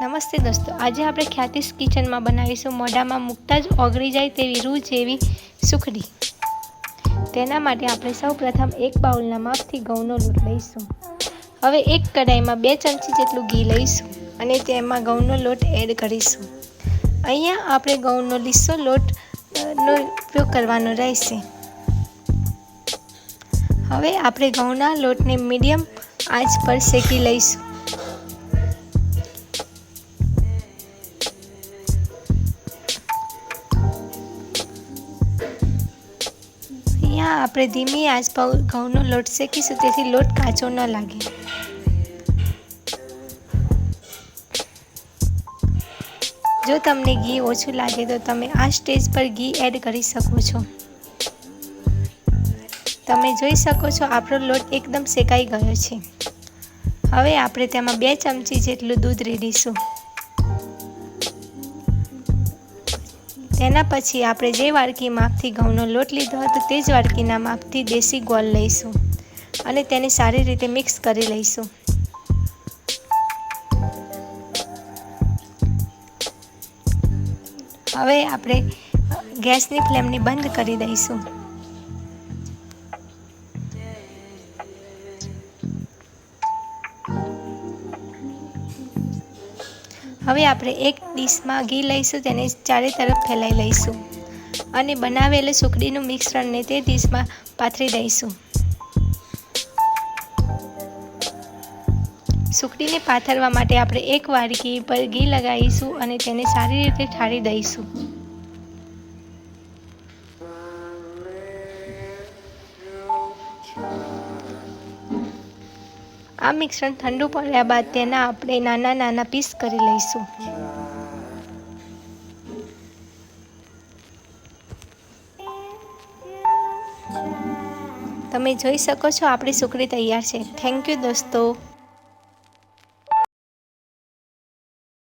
નમસ્તે દોસ્તો, આજે આપણે ખ્યાતિસ કિચનમાં બનાવીશું મોઢામાં મૂકતા જ ઓગળી જાય તેવી રૂ જેવી સુખડી। તેના માટે આપણે સૌપ્રથમ એક બાઉલના માપથી ઘઉંનો લોટ લઈશું। હવે એક કઢાઈમાં 2 ચમચી જેટલું ઘી લઈશું અને તેમાં ઘઉંનો લોટ એડ કરીશું। અહીંયા આપણે ઘઉંનો લીસો લોટનો ઉપયોગ કરવાનો રહેશે। હવે આપણે ઘઉંના લોટને મીડિયમ આંચ પર શેકી લઈશું। અહીંયા આપણે ધીમી આંચ પર ઘઉંનો લોટ શેકીશું તેથી લોટ કાચો ન લાગે। જો તમને ઘી ઓછું લાગે તો તમે આ સ્ટેજ પર ઘી એડ કરી શકો છો। તમે જોઈ શકો છો આપણો લોટ એકદમ શેકાઈ ગયો છે। હવે આપણે તેમાં 2 ચમચી જેટલું દૂધ રેડીશું। તેના પછી આપણે જે વાડકી માપથી ઘઉંનો લોટ લીધો હતો તે જ વાડકીના માપથી દેશી ગોળ લઈશું અને તેને સારી રીતે મિક્સ કરી લઈશું। હવે આપણે ગેસની ફ્લેમને બંધ કરી દઈશું। હવે આપણે એક ડીશમાં ઘી લઈશું, તેને ચારે તરફ ફેલાઈ લઈશું અને બનાવેલું સુખડીનું મિશ્રણને તે ડીશમાં પાથરી દઈશું। સુખડીને પાથરવા માટે આપણે એક વાડકી પર ઘી લગાવીશું અને તેને સારી રીતે ઠારી દઈશું। આ મિશ્રણ ઠંડુ પડ્યા બાદ તેના આપણે નાના નાના પીસ કરી લઈશું। તમે જોઈ શકો છો આપણી સુખડી તૈયાર છે। થેન્ક યુ દોસ્તો।